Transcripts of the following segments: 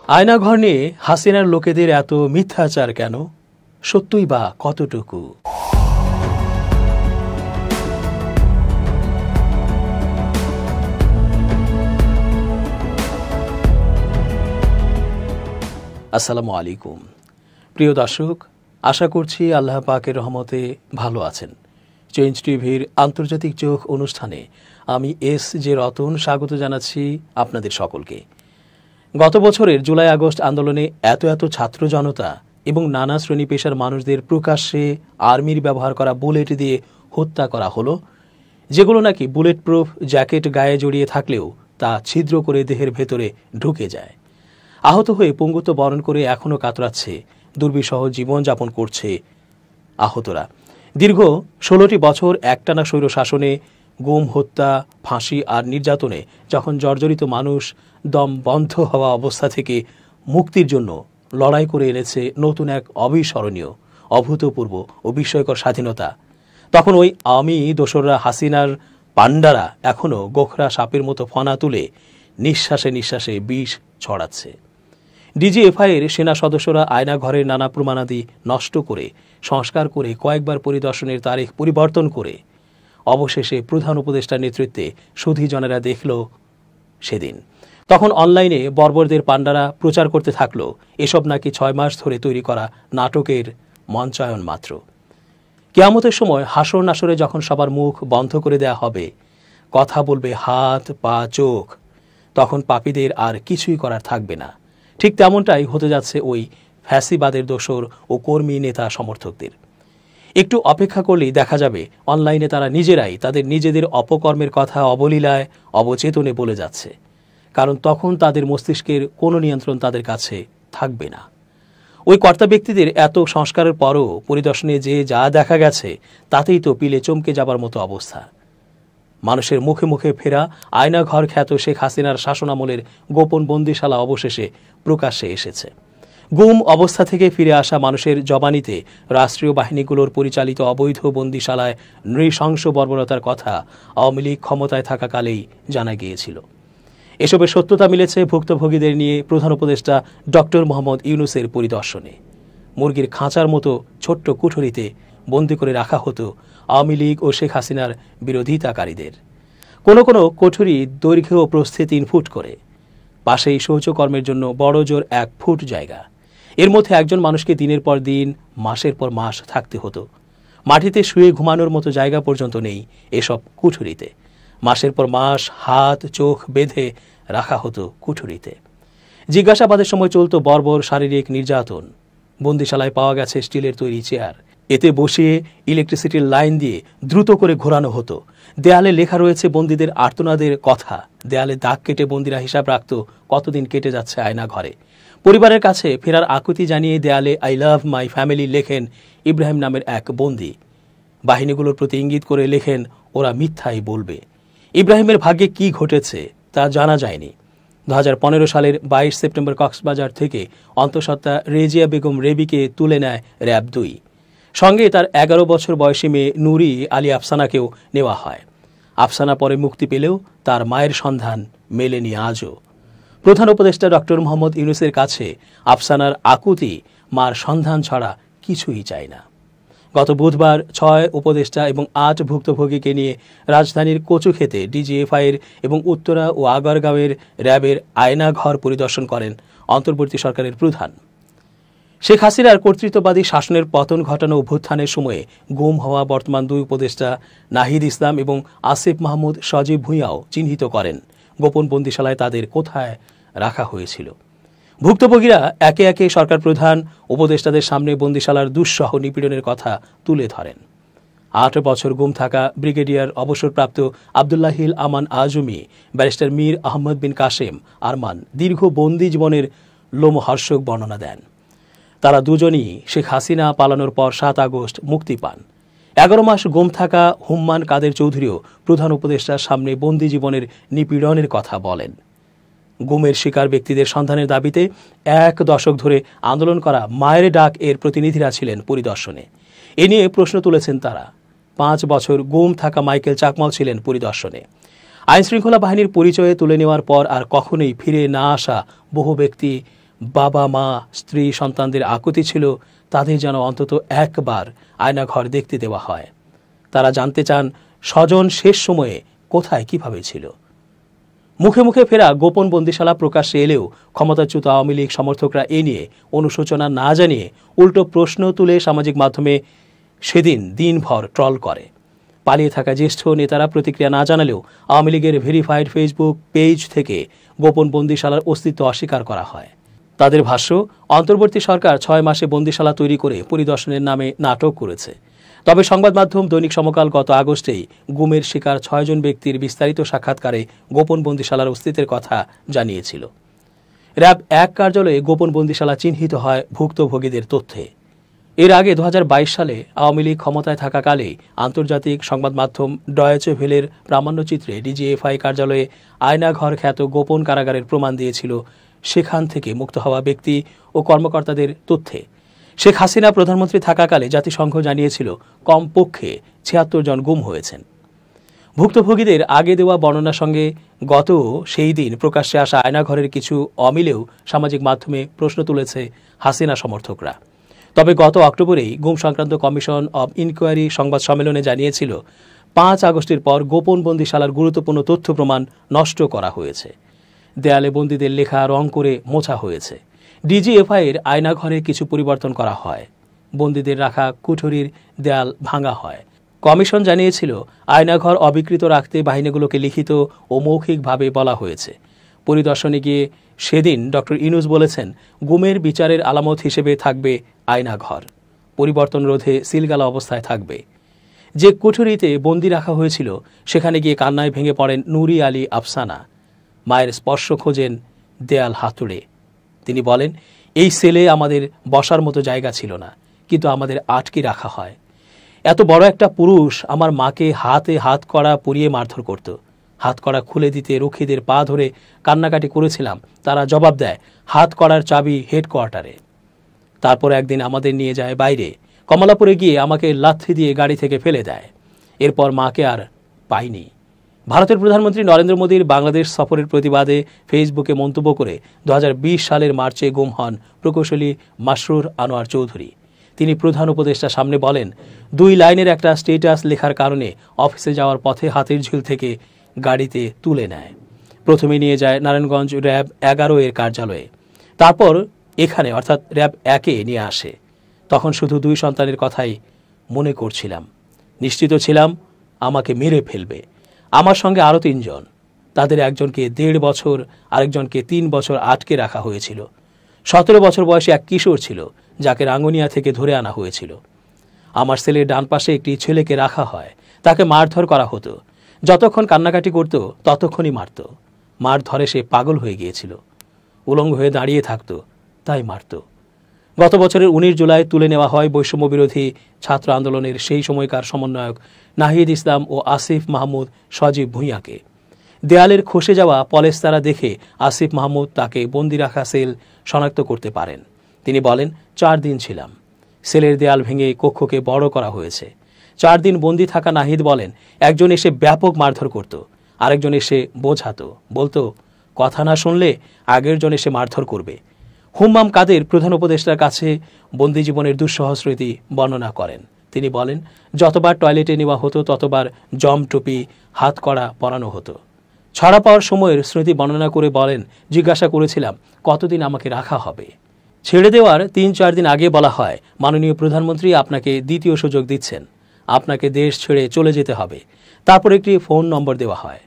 আয়নাঘর নিয়ে হাসিনার লোকেদের এত মিথ্যাচার কেন? সত্যই বা কতটুকু? আসসালামু আলাইকুম প্রিয় দর্শক, আশা করছি আল্লাহ পাকের রহমতে ভালো আছেন। চেঞ্জ টিভির আন্তর্জাতিক চোখ অনুষ্ঠানে আমি এস জে রতন স্বাগত জানাচ্ছি আপনাদের সকলকে। গত বছরের জুলাই আগস্ট আন্দোলনে এত ছাত্র জনতা এবং নানা শ্রেণী পেশার মানুষদের প্রকাশ্যে আর্মির ব্যবহার করা বুলেট দিয়ে হত্যা করা হলো, যেগুলো নাকি বুলেট প্রুফ জ্যাকেট গায়ে জড়িয়ে থাকলেও তা ছিদ্র করে দেহের ভেতরে ঢুকে যায়। আহত হয়ে পঙ্গুত্ব বরণ করে এখনও কাতরাচ্ছে, দুর্বিষহ জীবনযাপন করছে আহতরা। দীর্ঘ 16টি বছর একটানা স্বৈর শাসনে, গুম, হত্যা, ফাঁসি আর নির্যাতনে যখন জর্জরিত মানুষ দম বন্ধ হওয়া অবস্থা থেকে মুক্তির জন্য লড়াই করে এনেছে নতুন এক অবিস্মরণীয়, অভূতপূর্ব ও বিস্ময়কর স্বাধীনতা, তখন ওই আওয়ামী দোসররা, হাসিনার পাণ্ডারা এখনও গোখরা সাপের মতো ফনা তুলে নিঃশ্বাসে নিঃশ্বাসে বিষ ছড়াচ্ছে। ডিজিএফআইয়ের সেনা সদস্যরা আয়নাঘরের নানা প্রমাণাদি নষ্ট করে, সংস্কার করে, কয়েকবার পরিদর্শনের তারিখ পরিবর্তন করে অবশেষে প্রধান উপদেষ্টার নেতৃত্বে সুধীজনেরা দেখল সেদিন। তখন অনলাইনে বর্বরদের পাণ্ডারা প্রচার করতে থাকল এসব নাকি 6 মাস ধরে তৈরি করা নাটকের মঞ্চায়ন মাত্র। কিয়ামতের সময় হাসর নাসরে যখন সবার মুখ বন্ধ করে দেয়া হবে, কথা বলবে হাত, পা, চোখ, তখন পাপীদের আর কিছুই করার থাকবে না। ঠিক তেমনটাই হতে যাচ্ছে ওই ফ্যাসিবাদের দোসর ও কর্মী, নেতা, সমর্থকদের। একটু অপেক্ষা করলেই দেখা যাবে অনলাইনে তারা নিজেরাই তাদের নিজেদের অপকর্মের কথা অবলীলায়, অবচেতনে বলে যাচ্ছে। কারণ তখন তাদের মস্তিষ্কের কোনো নিয়ন্ত্রণ তাদের কাছে থাকবে না। ওই কর্তা ব্যক্তিদের এত সংস্কারের পরও পরিদর্শনে যে যা দেখা গেছে তাতেই তো পিলে চমকে যাবার মতো অবস্থা। মানুষের মুখে মুখে ফেরা আয়নাঘর খ্যাত শেখ হাসিনার শাসনামলের গোপন বন্দিশালা অবশেষে প্রকাশ্যে এসেছে। গুম অবস্থা থেকে ফিরে আসা মানুষের জবানিতে রাষ্ট্রীয় বাহিনীগুলোর পরিচালিত অবৈধ বন্দিশালায় নৃশংস বর্বরতার কথা আওয়ামী লীগ ক্ষমতায় থাকাকালেই জানা গিয়েছিল। এসবের সত্যতা মিলেছে ভুক্তভোগীদের নিয়ে প্রধান উপদেষ্টা ডক্টর মোহাম্মদ ইউনূসের পরিদর্শনে। মুরগির খাঁচার মতো ছোট্ট কুঠরিতে বন্দী করে রাখা হতো আওয়ামী লীগ ও শেখ হাসিনার বিরোধিতাকারীদের। কোনো কোনো কুঠরি দৈর্ঘ্য ও প্রস্থে 3 ফুট করে, পাশেই শৌচকর্মের জন্য বড় জোর 1 ফুট জায়গা। এর মধ্যে একজন মানুষকে দিনের পর দিন, মাসের পর মাস থাকতে হতো। মাটিতে শুয়ে ঘুমানোর মতো জায়গা পর্যন্ত নেই এসব কুঠুরিতে। মাসের পর মাস হাত চোখ বেঁধে রাখা হতো কুঠুরিতে। জিজ্ঞাসাবাদের সময় চলত বর্বর শারীরিক নির্যাতন। বন্দিশালায় পাওয়া গেছে স্টিলের তৈরি চেয়ার, এতে বসিয়ে ইলেকট্রিসিটির লাইন দিয়ে দ্রুত করে ঘোরানো হতো। দেয়ালে লেখা রয়েছে বন্দীদের আর্তনাদের কথা। দেয়ালে দাগ কেটে বন্দীরা হিসাব রাখত কতদিন কেটে যাচ্ছে আয়না ঘরে। পরিবারের কাছে ফেরার আকুতি জানিয়ে দেয়ালে আই লাভ মাই ফ্যামিলি লেখেন ইব্রাহিম নামের এক বন্দী। বাহিনীগুলোর প্রতি ইঙ্গিত করে লেখেন ওরা মিথ্যাই বলবে। ইব্রাহিমের ভাগ্যে কি ঘটেছে তা জানা যায়নি। 2015 সালের 22 সেপ্টেম্বর কক্সবাজার থেকে অন্তঃসত্ত্বা রেজিয়া বেগম রেবিকে তুলে নেয় র‍্যাব 2। সঙ্গে তার 11 বছর বয়সী মেয়ে নুরি আলী আফসানাকেও নেওয়া হয়। আফসানা পরে মুক্তি পেলেও তার মায়ের সন্ধান মেলেনি আজও। প্রধান উপদেষ্টা ডক্টর মোহাম্মদ ইউনূসের কাছে আফসানার আকুতি মার সন্ধান ছাড়া কিছুই চায় না। গত বুধবার 6 উপদেষ্টা এবং 8 ভুক্তভোগীকে নিয়ে রাজধানীর কচুক্ষেতে ডিজিএফআইয়ের এবং উত্তরা ও আগারগাঁওয়ের র‍্যাবের আয়নাঘর পরিদর্শন করেন অন্তর্বর্তী সরকারের প্রধান। শেখ হাসিনার কর্তৃত্ববাদী শাসনের পতন ঘটানো অভ্যুত্থানের সময়ে গুম হওয়া বর্তমান 2 উপদেষ্টা নাহিদ ইসলাম এবং আসিফ মাহমুদ সজীব ভুঁইয়াও চিহ্নিত করেন গোপন বন্দিশালায় তাদের কোথায় রাখা হয়েছিল। ভুক্তভোগীরা একে একে সরকার প্রধান, উপদেষ্টাদের সামনে বন্দিশালার দুঃসহ নিপীড়নের কথা তুলে ধরেন। 8 বছর গুম থাকা ব্রিগেডিয়ার অবসরপ্রাপ্ত আবদুল্লাহিল আমান আজমি, ব্যারিস্টার মীর আহমদ বিন কাশেম আরমান দীর্ঘ বন্দি জীবনের লোমহর্ষক বর্ণনা দেন। তারা দুজনই শেখ হাসিনা পালানোর পর 7 আগস্ট মুক্তি পান। 11 মাস গুম থাকা হুম্মান কাদের চৌধুরীও প্রধান উপদেষ্টার সামনে বন্দি জীবনের নিপীড়নের কথা বলেন। গুমের শিকার ব্যক্তিদের সন্ধানের দাবিতে 1 দশক ধরে আন্দোলন করা মায়ের ডাক এর প্রতিনিধিরা ছিলেন পরিদর্শনে। এ নিয়ে প্রশ্ন তুলেছেন তারা। 5 বছর গুম থাকা মাইকেল চাকমাও ছিলেন পরিদর্শনে। আইনশৃঙ্খলা বাহিনীর পরিচয়ে তুলে নেওয়ার পর আর কখনোই ফিরে না আসা বহু ব্যক্তি বাবা মা স্ত্রী সন্তানদের আকুতি ছিল তাদের যেন অন্তত একবার আয়নাঘর দেখতে দেওয়া হয়। তারা জানতে চান স্বজন শেষ সময়ে কোথায় কিভাবে ছিল। মুখে মুখে ফেরা গোপন বন্দিশালা প্রকাশ্যে এলেও ক্ষমতাচ্যুত আওয়ামী লীগ সমর্থকরা এ নিয়ে অনুশোচনা না জানিয়ে উল্টো প্রশ্ন তুলে সামাজিক মাধ্যমে সেদিন দিনভর ট্রল করে। পালিয়ে থাকা জ্যেষ্ঠ নেতারা প্রতিক্রিয়া না জানালেও আওয়ামী লীগের ভেরিফাইড ফেসবুক পেজ থেকে গোপন বন্দিশালার অস্তিত্ব অস্বীকার করা হয়। তাদের ভাষ্য, অন্তর্বর্তী সরকার 6 মাসে বন্দিশালা তৈরি করে পরিদর্শনের নামে নাটক করেছে। তবে সংবাদ মাধ্যম দৈনিক সমকাল গত আগস্টেই গুমের শিকার 6 জন ব্যক্তির বিস্তারিত সাক্ষাৎকারে গোপন বন্দিশালার অস্তিত্বের কথা জানিয়েছিল। র্যাব 1 কার্যালয়ে গোপন বন্দিশালা চিহ্নিত হয় ভুক্তভোগীদের তথ্যে। এর আগে 2022 সালে আওয়ামী লীগ ক্ষমতায় থাকাকালে আন্তর্জাতিক সংবাদ মাধ্যম ডয়েচে ভেলের প্রামাণ্যচিত্রে ডিজিএফআই কার্যালয়ে আয়নাঘর খ্যাত গোপন কারাগারের প্রমাণ দিয়েছিল সেখান থেকে মুক্ত হওয়া ব্যক্তি ও কর্মকর্তাদের তথ্যে। শেখ হাসিনা প্রধানমন্ত্রী থাকাকালে জাতিসংঘ জানিয়েছিল কমপক্ষে 76 জন গুম হয়েছেন। ভুক্তভোগীদের আগে দেওয়া বর্ণনার সঙ্গে গত সেই দিন প্রকাশ্যে আসা আয়নাঘরের কিছু অমিলেও সামাজিক মাধ্যমে প্রশ্ন তুলেছে হাসিনা সমর্থকরা। তবে গত অক্টোবরেই গুম সংক্রান্ত কমিশন অব ইনকোয়ারি সংবাদ সম্মেলনে জানিয়েছিল 5 আগস্টের পর গোপন বন্দিশালার গুরুত্বপূর্ণ তথ্য প্রমাণ নষ্ট করা হয়েছে। দেয়ালে বন্দীদের লেখা রং করে মোছা হয়েছে। ডিজিএফআই এর আয়নাঘরে কিছু পরিবর্তন করা হয়। বন্দীদের রাখা কুঠুরির দেয়াল ভাঙা হয়। কমিশন জানিয়েছিল আয়নাঘর অবিকৃত রাখতে বাহিনীগুলোকে লিখিত ও মৌখিকভাবে বলা হয়েছে। পরিদর্শনে গিয়ে সেদিন ডক্টর ইনুস বলেছেন, গুমের বিচারের আলামত হিসেবে থাকবে আয়নাঘর, পরিবর্তন রোধে সিলগালা অবস্থায় থাকবে। যে কুঠুরিতে বন্দি রাখা হয়েছিল সেখানে গিয়ে কান্নায় ভেঙে পড়েন নুরি আলী আফসানা। মায়ের স্পর্শ খোঁজেন দেয়াল হাতুড়ে। তিনি বলেন, এই সেলে আমাদের বসার মতো জায়গা ছিল না, কিন্তু আমাদের আটকে রাখা হয়। এত বড় একটা পুরুষ আমার মাকে হাতে হাত কড়া পরিয়ে মারধর করত। হাত কড়া খুলে দিতে রক্ষীদের পা ধরে কান্নাকাটি করেছিলাম। তারা জবাব দেয়, হাত কড়ার চাবি হেডকোয়ার্টারে। তারপর একদিন আমাদের নিয়ে যায় বাইরে, কমলাপুরে গিয়ে আমাকে লাথি দিয়ে গাড়ি থেকে ফেলে দেয়। এরপর মাকে আর পাইনি। ভারতের প্রধানমন্ত্রী নরেন্দ্র মোদীর বাংলাদেশ সফরের প্রতিবাদে ফেসবুকে মন্তব্য করে 2020 সালের মার্চে গুম হন প্রকৌশলী মাসরুর আনোয়ার চৌধুরী। তিনি প্রধান উপদেষ্টার সামনে বলেন, 2 লাইনের একটা স্টেটাস লেখার কারণে অফিসে যাওয়ার পথে হাতির ঝিল থেকে গাড়িতে তুলে নেয়। প্রথমে নিয়ে যায় নারায়ণগঞ্জ র্যাব 11 এর কার্যালয়ে, তারপর এখানে অর্থাৎ র্যাব 1-এ নিয়ে আসে। তখন শুধু 2 সন্তানের কথাই মনে করছিলাম। নিশ্চিত ছিলাম আমাকে মেরে ফেলবে। আমার সঙ্গে আরও 3 জন। তাদের একজনকে 1.5 বছর, আরেকজনকে 3 বছর আটকে রাখা হয়েছিল। 17 বছর বয়সী এক কিশোর ছিল যাকে রাঙ্গুনিয়া থেকে ধরে আনা হয়েছিল। আমার সেলের ডান পাশে একটি ছেলেকে রাখা হয়। তাকে মারধর করা হতো। যতক্ষণ কান্নাকাটি করত ততক্ষণই মারত। মার ধরে সে পাগল হয়ে গিয়েছিল। উলঙ্গ হয়ে দাঁড়িয়ে থাকত, তাই মারত। গত বছরের 19 জুলাই তুলে নেওয়া হয় বৈষম্য বিরোধী ছাত্র আন্দোলনের সেই সময়কার সমন্বয়ক নাহিদ ইসলাম ও আসিফ মাহমুদ সজীব ভূঁইয়াকে। দেয়ালের খসে যাওয়া পলেস্তারা দেখে আসিফ মাহমুদ তাকে বন্দি রাখা সেল শনাক্ত করতে পারেন। তিনি বলেন, 4 দিন ছিলাম। সেলের দেয়াল ভেঙে কক্ষকে বড় করা হয়েছে। 4 দিন বন্দি থাকা নাহিদ বলেন, একজন এসে ব্যাপক মারধর করত, আরেকজন এসে বোঝাতো, বলতো কথা না শুনলে আগের জন এসে মারধর করবে। হুম্মাম কাদের প্রধান উপদেষ্টার কাছে বন্দি জীবনের দুঃসহ স্মৃতি বর্ণনা করেন। তিনি বলেন, যতবার টয়লেটে নেওয়া হতো ততবার জম টুপি হাত কড়া পরানো হতো। ছাড়া পাওয়ার সময়ের স্মৃতি বর্ণনা করে বলেন, জিজ্ঞাসা করেছিলাম কতদিন আমাকে রাখা হবে। ছেড়ে দেওয়ার 3-4 দিন আগে বলা হয়, মাননীয় প্রধানমন্ত্রী আপনাকে দ্বিতীয় সুযোগ দিচ্ছেন, আপনাকে দেশ ছেড়ে চলে যেতে হবে। তারপর একটি ফোন নম্বর দেওয়া হয়।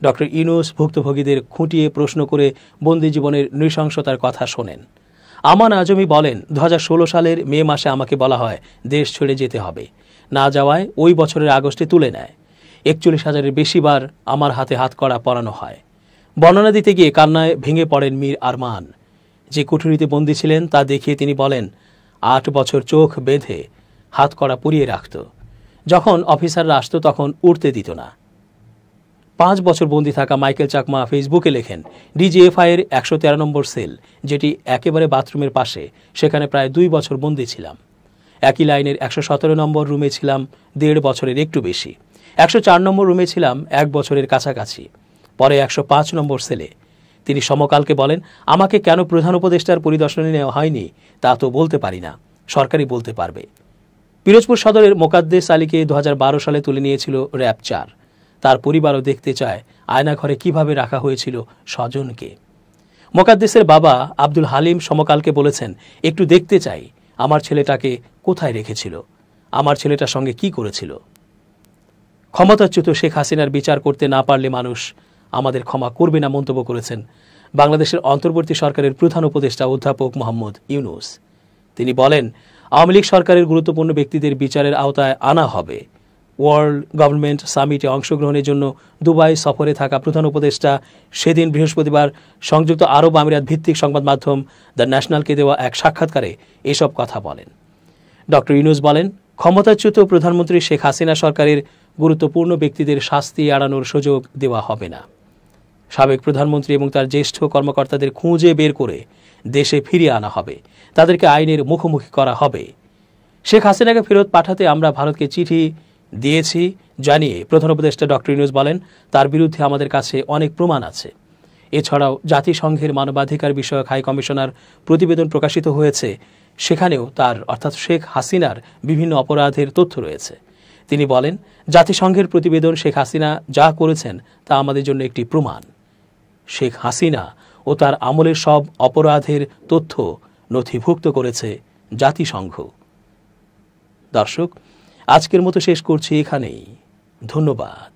ডক্টর ইনুস ভুক্তভোগীদের খুঁটিয়ে প্রশ্ন করে বন্দি জীবনের নৃশংসতার কথা শোনেন। আমান আজমি বলেন, 2016 সালের মে মাসে আমাকে বলা হয় দেশ ছেড়ে যেতে হবে। না যাওয়ায় ওই বছরের আগস্টে তুলে নেয়। 41,000-এর বেশি বার আমার হাতে হাত কড়া পরানো হয়। বর্ণনা দিতে গিয়ে কান্নায় ভেঙে পড়েন মীর আরমান। যে কুঠুরিতে বন্দী ছিলেন তা দেখিয়ে তিনি বলেন, 8 বছর চোখ বেঁধে হাত কড়া পুড়িয়ে রাখত। যখন অফিসাররা আসত তখন উঠতে দিত না। 5 বছর বন্দী থাকা মাইকেল চাকমা ফেসবুকে লেখেন, ডিজিএফআই এর 113 নম্বর সেল, যেটি একেবারে বাথরুমের পাশে, সেখানে প্রায় 2 বছর বন্দী ছিলাম। একই লাইনের 117 নম্বর রুমে ছিলাম 1.5 বছরের একটু বেশি। 104 নম্বর রুমে ছিলাম 1 বছরের কাছাকাছি। পরে 105 নম্বর সেলে। তিনি সমকালকে বলেন, আমাকে কেন প্রধান উপদেষ্টার পরিদর্শনে নেওয়া হয়নি তা তো বলতে পারি না, সরকারই বলতে পারবে। পিরোজপুর সদরের মোকাদ্দেস আলীকে 2012 সালে তুলে নিয়েছিল র্যাব 4। তার পরিবারও দেখতে চায় আয়নাঘরে কিভাবে রাখা হয়েছিল স্বজনকে। মোকাদ্দেসের বাবা আব্দুল হালিম সমকালকে বলেছেন, একটু দেখতে চাই আমার ছেলেটাকে কোথায় রেখেছিল, আমার ছেলেটার সঙ্গে কি করেছিল। ক্ষমতাচ্যুত শেখ হাসিনার বিচার করতে না পারলে মানুষ আমাদের ক্ষমা করবে না মন্তব্য করেছেন বাংলাদেশের অন্তর্বর্তী সরকারের প্রধান উপদেষ্টা অধ্যাপক মোহাম্মদ ইউনূস। তিনি বলেন, আওয়ামী লীগ সরকারের গুরুত্বপূর্ণ ব্যক্তিদের বিচারের আওতায় আনা হবে। ওয়ার্ল্ড গভর্নমেন্ট সামিটে অংশগ্রহণের জন্য দুবাই সফরে থাকা প্রধান উপদেষ্টা সেদিন বৃহস্পতিবার সংযুক্ত আরব আমিরাত ভিত্তিক সংবাদ মাধ্যম দ্য ন্যাশনালকে দেওয়া এক সাক্ষাৎকারে এসব কথা বলেন। ডক্টর ইউনূস বলেন, ক্ষমতাচ্যুত প্রধানমন্ত্রী শেখ হাসিনা সরকারের গুরুত্বপূর্ণ ব্যক্তিদের শাস্তি এড়ানোর সুযোগ দেওয়া হবে না। সাবেক প্রধানমন্ত্রী এবং তার জ্যেষ্ঠ কর্মকর্তাদের খুঁজে বের করে দেশে ফিরিয়ে আনা হবে, তাদেরকে আইনের মুখোমুখি করা হবে। শেখ হাসিনাকে ফেরত পাঠাতে আমরা ভারতকে চিঠি দিয়েছি জানিয়ে প্রধান উপদেষ্টা ডক্টর ইউনূস বলেন, তার বিরুদ্ধে আমাদের কাছে অনেক প্রমাণ আছে। এছাড়াও জাতিসংঘের মানবাধিকার বিষয়ক হাই কমিশনার প্রতিবেদন প্রকাশিত হয়েছে, সেখানেও তার অর্থাৎ শেখ হাসিনার বিভিন্ন অপরাধের তথ্য রয়েছে। তিনি বলেন, জাতিসংঘের প্রতিবেদন শেখ হাসিনা যা করেছেন তা আমাদের জন্য একটি প্রমাণ। শেখ হাসিনা ও তার আমলের সব অপরাধের তথ্য নথিভুক্ত করেছে জাতিসংঘ। দর্শক, আজকের মতো শেষ করছি এখানেই। ধন্যবাদ।